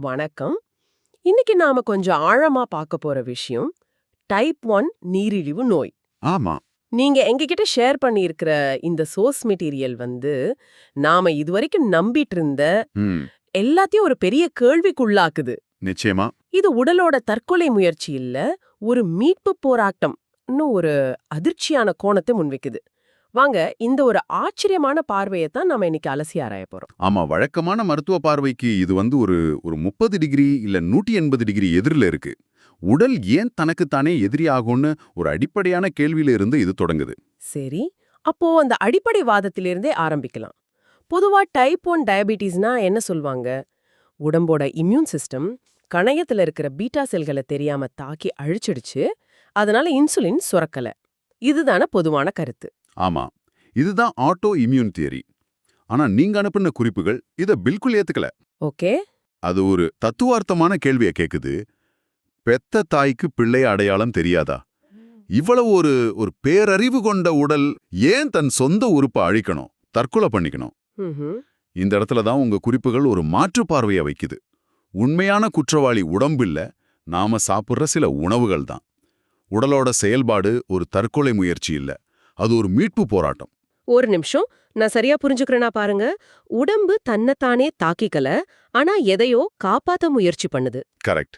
வணக்கம். இன்னைக்கு நாம கொஞ்சம் ஆழமா பார்க்க போற விஷயம் டைப் 1 நீரிழிவு நோய். ஆமா. நீங்க எங்ககிட்ட ஷேர் பண்ணியிருக்கிற இந்த சோர்ஸ் மெட்டீரியல் நாம இதுவரைக்கும் நம்பிட்டு இருந்த ம். எல்லாத்தையும் ஒரு பெரிய கேள்விக்குள்ளாக்குது. நிச்சயமா. இது உடலோட தற்கொலை முயற்சி இல்ல, ஒரு மீட்பு போராட்டம் ஒரு அதிர்ச்சியான கோணத்தை முன்வைக்குது. வாங்க இந்த ஒரு ஆச்சரியமான பார்வையை தான் நாம இன்னைக்கு அலசி ஆராய போறோம். ஆமா, வழக்கமான மருத்துவ பார்வைக்கு இது ஒரு 30 டிகிரி இல்ல 180 டிகிரி எதிரில இருக்கு. உடல் ஏன் தனக்குத்தானே எதிரி ஆகும்னு ஒரு அடிப்படையான கேள்வியில இருந்து இது தொடங்குது. சரி, அப்போ அந்த அடிப்படை வாதத்திலிருந்தே ஆரம்பிக்கலாம். பொதுவா டைப் 1 டயபிட்டிஸ்னா என்ன சொல்வாங்க? உடம்போட இம்யூன் சிஸ்டம் கணையத்துல இருக்கிற பீட்டா செல்களை தெரியாம தாக்கி அழிச்சிடுச்சு, அதனால இன்சுலின் சுரக்கல. இதுதான பொதுவான கருத்து. ஆமா, இதுதான் ஆட்டோ இம்யூன் தியரி. ஆனா நீங்க அனுப்புன குறிப்புகள் இத பில்குல் ஏத்துக்கல. ஓகே. அது ஒரு தத்துவார்த்தமான கேள்வியை கேக்குது. பெத்த தாய்க்கு பிள்ளை அடையாளம் தெரியாதா? இவ்வளவு ஒரு பேரறிவு கொண்ட உடல் ஏன் தன் சொந்த உறுப்பை அழிக்கணும், தற்கொலை பண்ணிக்கணும்? ம்ஹும். இந்த இடத்துல தான் உங்க குறிப்புகள் ஒரு மாற்று பார்வையை வைக்குது. உண்மையான குற்றவாளி உடம்பில்ல, நாம சாப்பிடுற சில உணவுகள் தான். உடலோட செயல்பாடு ஒரு தற்கொலை முயற்சி இல்ல, அது ஒரு மீட்பு போராட்டம். ஒரு நிமிஷம், நான் சரியா புரிஞ்சுக்கிறேனா பாருங்க. உடம்பு தன்னைத்தானே தாக்கிக்கல, ஆனா எதையோ காப்பாத்த முயற்சி பண்ணுது. கரெக்ட்.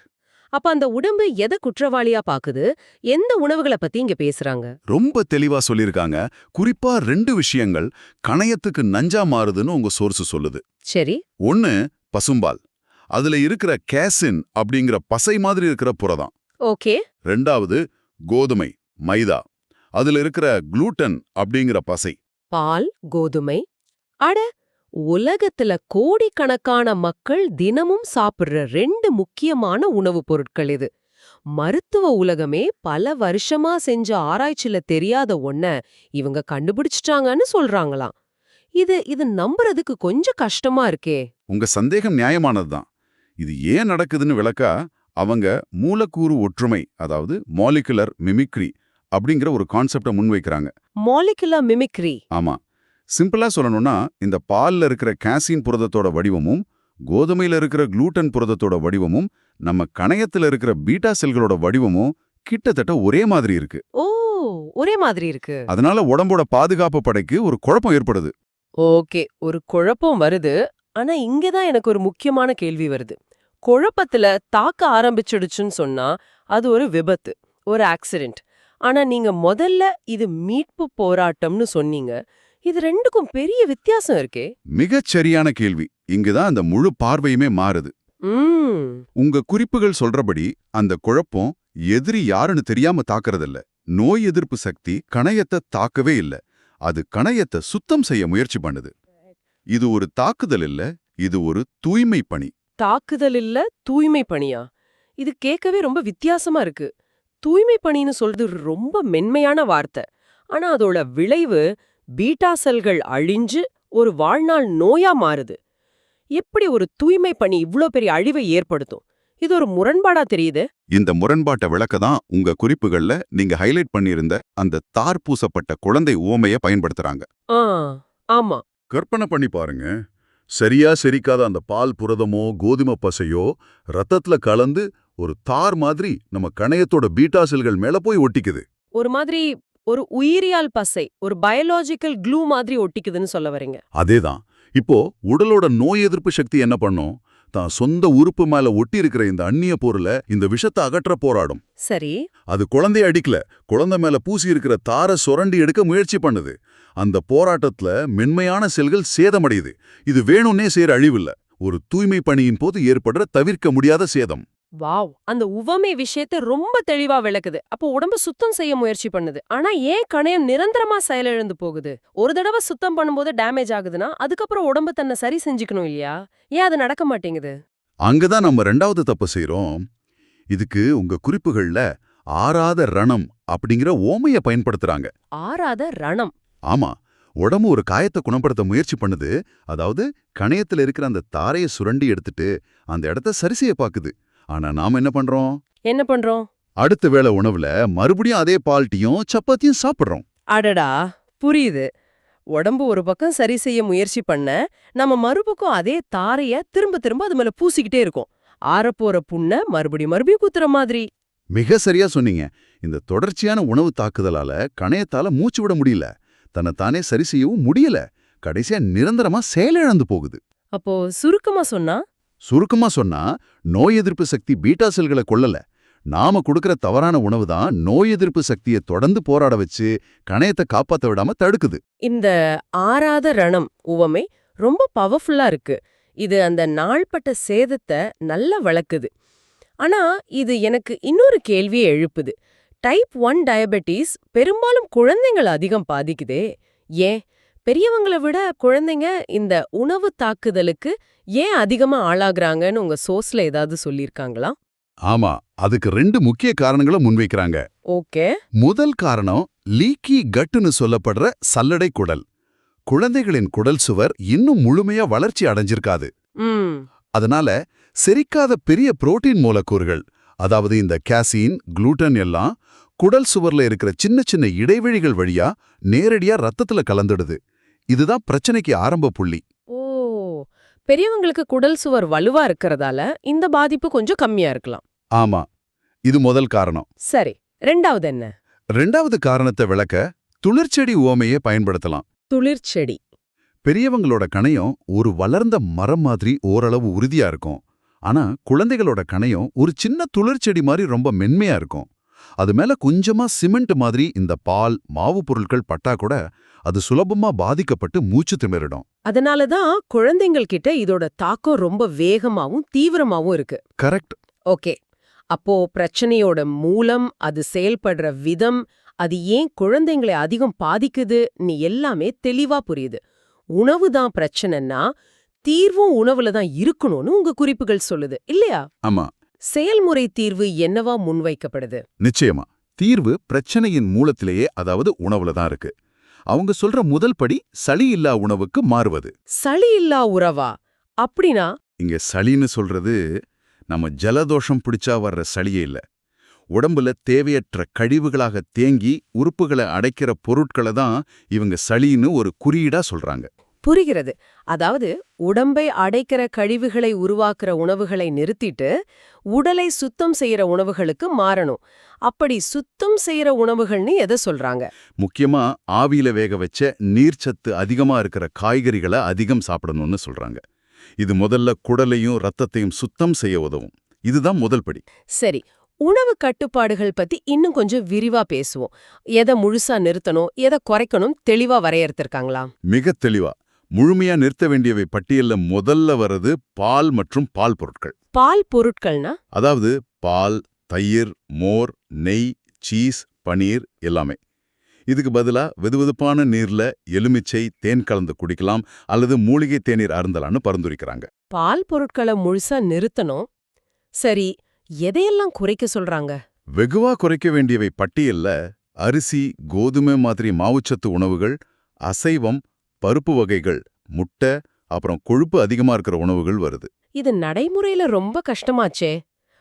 அப்ப அந்த உடம்பு எதை குற்றவாளியா பாக்குது? எந்த உணவுகளை பத்தி இங்க பேசுறாங்க? ரொம்ப தெளிவா சொல்லியிருக்காங்க. குறிப்பா 2 விஷயங்கள் கணையத்துக்கு நஞ்சா மாறுதுன்னு உங்க சோர்ஸ் சொல்லுது. சரி. ஒன்னு பசும்பால். அதுல இருக்கிற கேசின் அப்படிங்கிற பசை மாதிரி இருக்கிற புரதம். ஓகே. 2வது கோதுமை, மைதா. அதுல இருக்கிற குளூட்டன் அப்படிங்கிற பசை. பால், கோதுமை. அட, உலகத்துல கோடிக்கணக்கான மக்கள் தினமும் சாப்பிடுற 2 முக்கியமான உணவுப் பொருட்கள் இது. மருத்துவ உலகமே பல வருஷமா செஞ்ச ஆராய்ச்சியில தெரியாத ஒன்ன இவங்க கண்டுபிடிச்சிட்டாங்கன்னு சொல்றாங்களாம். இது நம்புறதுக்கு கொஞ்சம் கஷ்டமா இருக்கே. உங்க சந்தேகம் நியாயமானதுதான். இது ஏன் நடக்குதுன்னு விளக்கா அவங்க மூலக்கூறு ஒற்றுமை, அதாவது மாலிகுலர் மிமிக்ரி அப்படிங்கிற ஒரு கான்செப்டை முன்வைக்கிறாங்க. Molecular mimicry. ஆமா, சிம்பிளா சொல்லணும்னா இந்த பால்ல இருக்கிற கேசின் புரதத்தோட வடிவமும் கோதுமையில இருக்கிற குளூட்டன் புரதத்தோட வடிவமும் நம்ம கணையத்துல இருக்கிற பீட்டா செல்களோட வடிவமும் கிட்டத்தட்ட ஒரே மாதிரி இருக்கு. ஓ, ஒரே மாதிரி இருக்கு. அதனால உடம்போட பாதுகாப்பு படைக்கு ஒரு குழப்பம் ஏற்படுது. ஓகே, ஒரு குழப்பம் வருது. ஆனா இங்கதான் எனக்கு ஒரு முக்கியமான கேள்வி வருது. குழப்பத்துல தாக்க ஆரம்பிச்சிடுச்சுன்னு சொன்னா அது ஒரு விபத்து, ஒரு ஆக்சிடென்ட். ஆனா நீங்க முதல்ல இது மீட்பு போராட்டம்னு சொன்னீங்க. இது ரெண்டுக்கும் பெரிய வித்தியாசம் இருக்கே. மிகச் சரியான கேள்வி. இங்குதான் அந்த முழு பார்வையுமே மாறுது. ம். உங்க குறிப்புகள் சொல்றபடி அந்த குழப்பம் எதிரி யாருன்னு தெரியாம தாக்குறதில்ல. நோய் எதிர்ப்பு சக்தி கணையத்தை தாக்கவே இல்ல, அது கணையத்தை சுத்தம் செய்ய முயற்சி பண்ணுது. இது ஒரு தாக்குதல் இல்ல, இது ஒரு தூய்மை பணி. தாக்குதல் இல்ல, தூய்மை பணியா? இது கேட்கவே ரொம்ப வித்தியாசமா இருக்கு. தூய்மை பணின்னு சொல்றது ரொம்ப மென்மையான வார்த்தை. ஆனா அதோட விளைவு பீட்டா செல்கள் அழிஞ்சு ஒரு வாழ்நாள் நோயா மாறுது. எப்படி ஒரு தூய்மை பணி இவ்ளோ பெரிய அழிவை ஏற்படுத்தும்? இது ஒரு முரண்பாடா தெரியுது. இந்த முரண்பாட்டை விளக்க தான் உங்க குறிப்புகள்ல நீங்க ஹைலைட் பண்ணியிருந்த அந்த தார் பூசப்பட்ட குழந்தை உவமையை பயன்படுத்துறாங்க. ஆ, ஆமா. கற்பனை பண்ணி பாருங்க. சரியா செரிக்காத அந்த பால் புரதமோ கோதுமை பசையோ ரத்தத்துல கலந்து ஒரு தார் மாதிரி நம்ம கணையத்தோட பீட்டா செல்கள் மேல போய் ஒட்டிக்குது. ஒரு மாதிரி ஒரு உயிரியல் பசை, ஒரு பயாலஜிக்கல் க்ளூ மாதிரி ஒட்டிக்குதுன்னு சொல்ல வரீங்க. அதேதான். இப்போ உடலோட நோய் எதிர்ப்பு சக்தி என்ன பண்ணும்? தான் சொந்த உறுப்பு மேல ஒட்டி இருக்கிற இந்த அந்நிய பொருளை, இந்த விஷத்தை அகற்ற போராடும். சரி. அது குழந்தைய அடிக்கல, குழந்தை மேல பூசி இருக்கிற தாரை சுரண்டி எடுக்க முயற்சி பண்ணுது. அந்த போராட்டத்துல மென்மையான செல்கள் சேதமடையுது. இது வேணும்னே செய்யற அழிவில்ல, ஒரு தூய்மை பணியின் போது ஏற்படுற தவிர்க்க முடியாத சேதம். வாவ், அந்த உவமை விஷயத்தை ரொம்ப தெளிவா விளக்குது. அப்போ உடம்பு சுத்தம் செய்ய முயற்சி பண்ணுது. ஆனா ஏன் கணையம் நிரந்தரமா செயலிழந்து போகுது? ஒரு தடவை சுத்தம் பண்ணும்போது டேமேஜ் ஆகுதுன்னா அதுக்கப்புறம் உடம்பு தன்னை சரி செஞ்சுக்கணும் இல்லையா? ஏன் அது நடக்க மாட்டேங்குது? அங்கதான் நம்ம 2வது தப்பு செய்றோம். இதுக்கு உங்க குறிப்புகள்ல ஆறாத ரணம் அப்படிங்கிற ஓமைய பயன்படுத்துறாங்க. ஆறாத ரணம். ஆமா, உடம்பு ஒரு காயத்தை குணப்படுத்த முயற்சி பண்ணுது. அதாவது கணையத்துல இருக்கிற அந்த தாரையை சுரண்டி எடுத்துட்டு அந்த இடத்த சரி செய்ய பாக்குது. ஆனா நாம என்ன பண்றோம்? என்ன பண்றோம்? அடுத்த வேளை உணவுல மறுபடியும் அதே பால்ட்டியும் சப்பாத்தியும் சாப்பிடுறோம். அடடா, புரியுது. உடம்பு ஒரு பக்கம் சரி செய்ய முயற்சி பண்ண, நம்ம மறுபக்கம் அதே தாரைய திரும்ப திரும்ப அது மேல பூசிக்கிட்டே இருக்கோம். ஆறப்போற புண்ண மறுபடியும் குத்துற மாதிரி. மிக சரியா சொன்னீங்க. இந்த தொடர்ச்சியான உணவு தாக்குதலால கணையத்தால மூச்சு விட முடியல, தன்னைத்தானே சரி செய்யவும் முடியல, கடைசியா நிரந்தரமா செயலிழந்து போகுது. அப்போ சுருக்கமா சொன்னா, சுருக்கமா சொன்னா, நோய் எதிர்ப்பு சக்தி பீட்டா செல்களை கொல்லல, நாம கொடுக்கிற தவறான உணவு தான் நோய் எதிர்ப்பு சக்தியை தொடர்ந்து போராட வச்சு கணையத்தை காப்பாத்த விடாம தடுக்குது. இந்த ஆறாத ரணம் உவமை ரொம்ப பவர்ஃபுல்லா இருக்கு. இது அந்த நாள்பட்ட சேதத்தை நல்லா வளர்க்குது. ஆனா இது எனக்கு இன்னொரு கேள்வியை எழுப்புது. டைப் 1 டயபெட்டிஸ் பெரும்பாலும் குழந்தைகள் அதிகம் பாதிக்குதே. ஏன் பெரியவங்களை விட குழந்தைங்க இந்த உணவு தாக்குதலுக்கு ஏன் அதிகமா ஆளாகிறாங்கன்னு உங்க சோர்ஸ்ல ஏதாவது சொல்லியிருக்காங்களா? ஆமா, அதுக்கு 2 முக்கிய காரணங்களை முன்வைக்கிறாங்க. ஓகே. முதல் காரணம் லீக்கி கட்டுன்னு சொல்லப்படுற சல்லடை குடல். குழந்தைகளின் குடல் சுவர் இன்னும் முழுமையா வளர்ச்சி அடைஞ்சிருக்காது. அதனால செரிக்காத பெரிய புரோட்டீன் மூலக்கூறுகள், அதாவது இந்த கேசீன், குளூட்டன் எல்லாம் குடல் சுவர்ல இருக்கிற சின்ன சின்ன இடைவெளிகள் வழியா நேரடியா ரத்தத்துல கலந்துடுது. இதுதான் பிரச்சனைக்கு ஆரம்ப புள்ளி. ஓ, பெரியவங்களுக்கு குடல் சுவர் வலுவா இருக்கிறதால இந்த பாதிப்பு கொஞ்சம் கம்மியா இருக்கலாம். ஆமா, இது முதல் காரணம். சரி, ரெண்டாவது என்ன? ரெண்டாவது காரணத்தை விளக்க துளிர்ச்செடி உவமையை பயன்படுத்தலாம். துளிர்ச்செடி. பெரியவங்களோட கணையம் ஒரு வளர்ந்த மரம் மாதிரி ஓரளவு உறுதியா இருக்கும். ஆனா குழந்தைகளோட கணையம் ஒரு சின்ன துளிர்ச்செடி மாதிரி ரொம்ப மென்மையா இருக்கும். அது மேல கொஞ்சமா சிமெண்ட் மாதிரி இந்த பால், மாவு பொருட்கள் பட்டா கூட அது சுலபமா பாதிக்கப்பட்டு மூச்சு திமிரிடும். அதனாலதான் குழந்தைங்கள் கிட்ட இதோட தாக்கம் ரொம்ப வேகமாவும் தீவிரமாவும் இருக்கு. கரெக்ட். ஓகே, அப்போ பிரச்சனையோட மூலம், அது செயல்படுற விதம், அது ஏன் குழந்தைங்களை அதிகம் பாதிக்குது நீ எல்லாமே தெளிவா புரியுது. உணவு தான் பிரச்சனைன்னா தீர்வும் உணவுல தான் இருக்கணும்னு உங்க குறிப்புகள் சொல்லுது இல்லையா? ஆமா. செயல்முறை தீர்வு என்னவா முன்வைக்கப்படுது? நிச்சயமா தீர்வு பிரச்சனையின் மூலத்திலேயே, அதாவது உணவுல தான் இருக்கு. அவங்க சொல்ற முதல் படி சளி இல்லா உணவுக்கு மாறுவது. சளி இல்லா உறவா? அப்படின்னா? இங்க சளின்னு சொல்றது நம்ம ஜலதோஷம் பிடிச்சா வர்ற சளியே இல்ல. உடம்புல தேவையற்ற கழிவுகளாக தேங்கி உறுப்புகளை அடைக்கிற பொருட்களை தான் இவங்க சளின்னு ஒரு குறியீடா சொல்றாங்க. புரிகிறது. அதாவது உடம்பை அடைக்கிற கழிவுகளை உருவாக்குற உணவுகளை நிறுத்திட்டு உடலை சுத்தம் செய்யற உணவுகளுக்கு மாறணும். அப்படி சுத்தம் செய்யற உணவுகள்னு எதை சொல்றாங்க? முக்கியமா ஆவியில வேக வச்ச நீர்ச்சத்து அதிகமா இருக்கிற காய்கறிகளை அதிகம் சாப்பிடணும்னு சொல்றாங்க. இது முதல்ல குடலையும் ரத்தத்தையும் சுத்தம் செய்ய உதவும். இதுதான் முதல் படி. சரி, உணவு கட்டுப்பாடுகள் பத்தி இன்னும் கொஞ்சம் விரிவா பேசுவோம். எதை முழுசா நிறுத்தணும், எதை குறைக்கணும் தெளிவா வரையறுத்திருக்காங்களா? மிக தெளிவா. முழுமையா நிறுத்த வேண்டியவை பட்டியல்ல முதல்ல வர்றது பால் மற்றும் பால் பொருட்கள். பால் பொருட்கள்னா? அதாவது பால், தயிர், மோர், நெய், சீஸ், பனீர் எல்லாமே. இதுக்கு பதிலா வெதுவெதுப்பான நீர்ல எலுமிச்சை, தேன் கலந்து குடிக்கலாம் அல்லது மூலிகை தேநீர் அருந்தலான்னு பரிந்துரைக்கிறாங்க. பால் பொருட்களை முழுசா நிறுத்தணும். சரி, எதையெல்லாம் குறைக்க சொல்றாங்க? வெகுவா குறைக்க வேண்டியவை பட்டியல்ல அரிசி, கோதுமை மாதிரி மாவுச்சத்து உணவுகள், அசைவம், பருப்பு வகைகள், முட்டை, அப்புறம் கொழுப்பு அதிகமா இருக்கிற உணவுகள் வருது. இது நடைமுறையில ரொம்ப கஷ்டமாச்சே.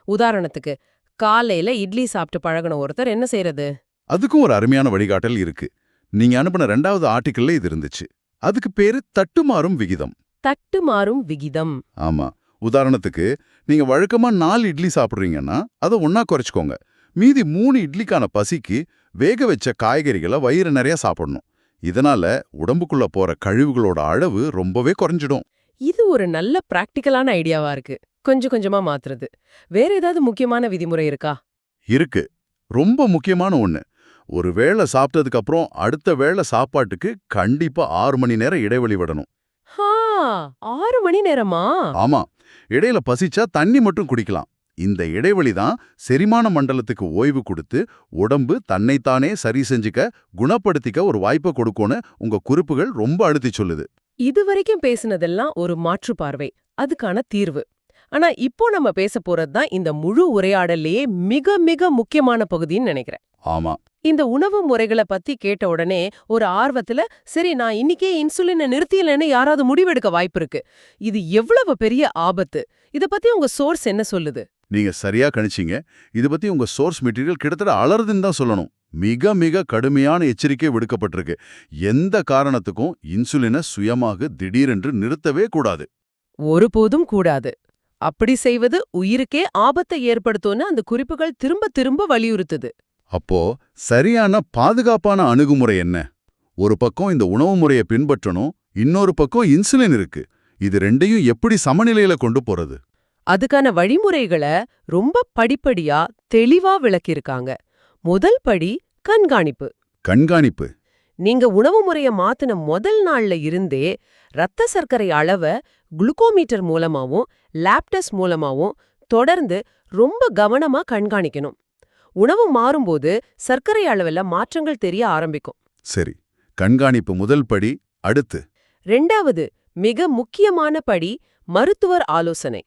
உதாரணத்துக்கு காலையில இட்லி சாப்பிட்டு பழகுன ஒருத்தர் என்ன செய்யறது? அதுக்கும் ஒரு அருமையான வழிகாட்டல் இருக்கு. நீங்க அனுப்பின 2வது ஆர்டிக்கல்ல இது இருந்துச்சு. அதுக்கு பேரு தட்டுமாறும் விகிதம். தட்டுமாறும் விகிதம். ஆமா. உதாரணத்துக்கு நீங்க வழக்கமா 4 இட்லி சாப்பிடுறீங்கன்னா அதை ஒண்ணா குறைச்சுக்கோங்க. மீதி 3 இட்லிக்கான பசிக்கு வேக வச்ச காய்கறிகளை வயிறு நிறைய சாப்பிடணும். இதனால உடம்புக்குள்ள போற கழிவுகளோட அளவு ரொம்பவே குறைஞ்சிடும். இது ஒரு நல்ல பிராக்டிக்கலான ஐடியாவா இருக்கு. கொஞ்சம் கொஞ்சமா மாத்துறது. வேற ஏதாவது முக்கியமான விதிமுறை இருக்கா? இருக்கு. ரொம்ப முக்கியமான ஒண்ணு. ஒரு வேளை சாப்பிட்டதுக்கு அப்புறம் அடுத்த வேளை சாப்பாட்டுக்கு கண்டிப்பா 6 மணி நேரம் இடைவெளி விடணும். 6 மணி நேரமா? ஆமா. இடையில பசிச்சா தண்ணி மட்டும் குடிக்கலாம். இந்த இடைவெளி தான் செரிமான மண்டலத்துக்கு ஓய்வு கொடுத்து உடம்பு தன்னைத்தானே சரி செஞ்சுக்க, குணப்படுத்திக்க ஒரு வாய்ப்பை கொடுக்கும்னு உங்க குறிப்புகள் ரொம்ப அழுத்தி சொல்லுது. இதுவரைக்கும் பேசினதெல்லாம் ஒரு மாற்று பார்வை, அதுக்கான தீர்வு. ஆனா இப்போ நம்ம பேச போறதுதான் இந்த முழு உரையாடலையே மிக மிக முக்கியமான பகுதின்னு நினைக்கிறேன். ஆமா. இந்த உணவு முறைகளை பத்தி கேட்ட உடனே ஒரு ஆர்வத்துல சரி நான் இன்னைக்கே இன்சுலினை நிறுத்தியலன்னு யாராவது முடிவெடுக்க வாய்ப்பு இருக்கு. இது எவ்வளவு பெரிய ஆபத்து? இத பத்தி உங்க சோர்ஸ் என்ன சொல்லுது? நீங்க சரியா கணிச்சீங்க. இது பத்தி உங்க சோர்ஸ் மெட்டீரியல் கிட்டத்தட்ட அலறுதுன்னு தான் சொல்லணும். மிக மிக கடுமையான எச்சரிக்கை விடுக்கப்பட்டிருக்கு. எந்த காரணத்துக்கும் இன்சுலினை சுயமாக திடீரென்று நிறுத்தவே கூடாது. ஒருபோதும் கூடாது. அப்படி செய்வது உயிருக்கே ஆபத்தை ஏற்படுத்தும்னு அந்த குறிப்புகள் திரும்ப திரும்ப வலியுறுத்துது. அப்போ சரியான பாதுகாப்பான அணுகுமுறை என்ன? ஒரு பக்கம் இந்த உணவு முறையை பின்பற்றணும், இன்னொரு பக்கம் இன்சுலின் இருக்கு. இது ரெண்டையும் எப்படி சமநிலையில கொண்டு போறது? அதுக்கான வழிமுறைகளை ரொம்ப படிப்படியா தெளிவா விளக்கியிருக்காங்க. முதல் படி கண்காணிப்பு. கண்காணிப்பு. நீங்க உணவு முறைய மாத்தின முதல் நாள்ல இருந்தே ரத்த சர்க்கரை அளவை குளுக்கோமீட்டர் மூலமாவும் லேப் டெஸ்ட் மூலமாவும் தொடர்ந்து ரொம்ப கவனமா கண்காணிக்கணும். உணவு மாறும்போது சர்க்கரை அளவுல மாற்றங்கள் தெரிய ஆரம்பிக்கும். சரி, கண்காணிப்பு முதல் படி. அடுத்து ரெண்டாவது மிக முக்கியமான படி மருத்துவர் ஆலோசனை.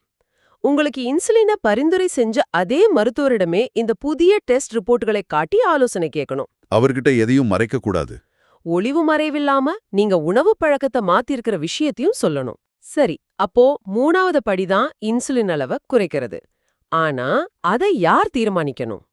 உங்களுக்கு இன்சுலினை பரிந்துரை செஞ்ச அதே மருத்துவரிடமே இந்த புதிய டெஸ்ட் ரிப்போர்ட்களை காட்டி ஆலோசனை கேட்கணும். அவர்கிட்ட எதையும் மறைக்க கூடாது. ஒளிவு மறைவில்லாம நீங்க உணவு பழக்கத்தை மாத்திருக்கிற விஷயத்தையும் சொல்லணும். சரி, அப்போ மூணாவது படிதான் இன்சுலின் அளவை குறைக்கிறது. ஆனா அதை யார் தீர்மானிக்கணும்?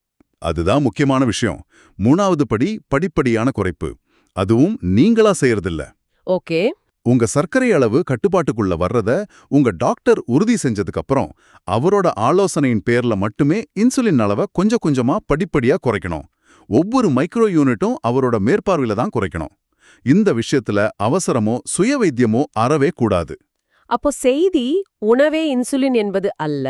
அதுதான் முக்கியமான விஷயம். மூணாவது படி படிப்படியான குறைப்பு. அதுவும் நீங்களா செய்யறதில்ல. ஓகே. உங்க சர்க்கரை அளவு கட்டுப்பாட்டுக்குள்ள வர்றத உங்க டாக்டர் உறுதி செஞ்சதுக்கு அப்புறம் அவரோட ஆலோசனையின் பேர்ல மட்டுமே இன்சுலின் அளவை கொஞ்சம் கொஞ்சமா படிப்படியா குறைக்கணும். ஒவ்வொரு மைக்ரோ யூனிட்டும் அவரோட மேற்பார்வையில தான் குறைக்கணும். இந்த விஷயத்துல அவசரமோ சுய வைத்தியமோ அறவே கூடாது. அப்போ செய்தி உணவே இன்சுலின் என்பது அல்ல,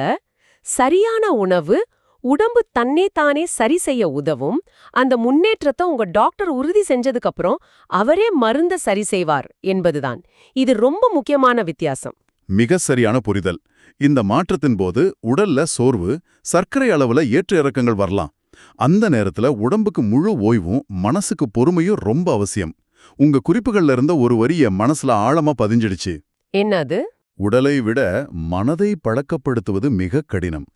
சரியான உணவு உடம்பு தன்னே தானே சரி செய்ய உதவும். அந்த முன்னேற்றத்தை உங்க டாக்டர் உறுதி செஞ்சதுக்கு அப்புறம் அவரே மருந்த சரி செய்வார் என்பதுதான். இது ரொம்ப முக்கியமான வித்தியாசம். மிக சரியான புரிதல். இந்த மாற்றத்தின் போது உடல்ல சோர்வு, சர்க்கரை அளவுல ஏற்ற இறக்கங்கள் வரலாம். அந்த நேரத்துல உடம்புக்கு முழு ஓய்வும் மனசுக்கு பொறுமையும் ரொம்ப அவசியம். உங்க குறிப்புகள்ல இருந்த ஒரு வரிய மனசுல ஆழமா பதிஞ்சிடுச்சு. என்னது? உடலை விட மனதை பழக்கப்படுத்துவது மிக கடினம்.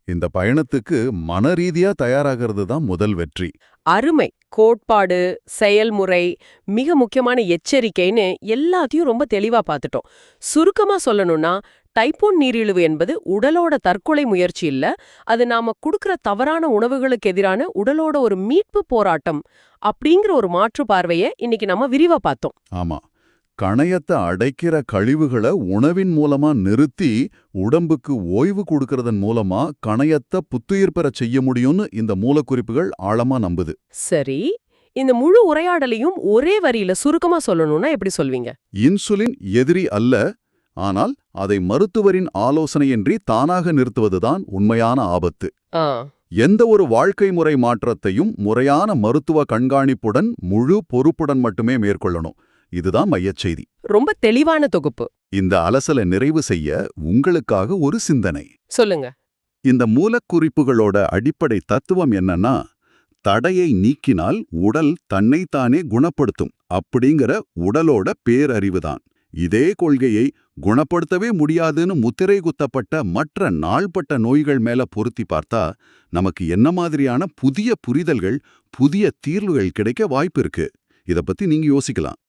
இந்த பயணத்துக்கு மனரீதியா தயாராகிறது தான் முதல் வெற்றி. அருமை. கோட்பாடு, செயல்முறை, மிக முக்கியமான எச்சரிக்கைன்னு எல்லாத்தையும் ரொம்ப தெளிவா பார்த்துட்டோம். சுருக்கமா சொல்லணும்னா டைப் 1 நீரிழிவு என்பது உடலோட தற்கொலை முயற்சி இல்ல, அது நாம குடுக்கிற தவறான உணவுகளுக்கு எதிரான உடலோட ஒரு மீட்பு போராட்டம் அப்படிங்கிற ஒரு மாற்று பார்வையை இன்னைக்கு நம்ம விரிவா பார்த்தோம். ஆமா, கணையத்தை அடைக்கிற கழிவுகளை உணவின் மூலமா நிறுத்தி உடம்புக்கு ஓய்வு கொடுக்கறதன் மூலமா கணையத்தை புத்துயிர் பெறச் செய்ய முடியும்னு இந்த மூலக்குறிப்புகள் ஆழமா நம்புது. சரி, இந்த முழு உரையாடலையும் ஒரே வரியில சுருக்கமா சொல்லணும்னா எப்படி சொல்வீங்க? இன்சுலின் எதிரி அல்ல, ஆனால் அதை மருத்துவரின் ஆலோசனையின்றி தானாக நிறுத்துவதுதான் உண்மையான ஆபத்து. எந்த ஒரு வாழ்க்கை முறை மாற்றத்தையும் முறையான மருத்துவ கண்காணிப்புடன் முழு பொறுப்புடன் மட்டுமே மேற்கொள்ளணும். இதுதான் மையச்செய்தி. ரொம்ப தெளிவான தொகுப்பு. இந்த அலசலை நிறைவு செய்ய உங்களுக்காக ஒரு சிந்தனை. சொல்லுங்க. இந்த மூலக்குறிப்புகளோட அடிப்படை தத்துவம் என்னன்னா, தடையை நீக்கினால் உடல் தன்னைத்தானே குணப்படுத்தும் அப்படிங்கிற உடலோட பேரறிவுதான். இதே கொள்கையை குணப்படுத்தவே முடியாதுன்னு முத்திரை குத்தப்பட்ட மற்ற நாள்பட்ட நோய்கள் மேல பொருத்தி பார்த்தா நமக்கு என்ன மாதிரியான புதிய புரிதல்கள், புதிய தீர்வுகள் கிடைக்க வாய்ப்பு இருக்கு? இத பத்தி நீங்க யோசிக்கலாம்.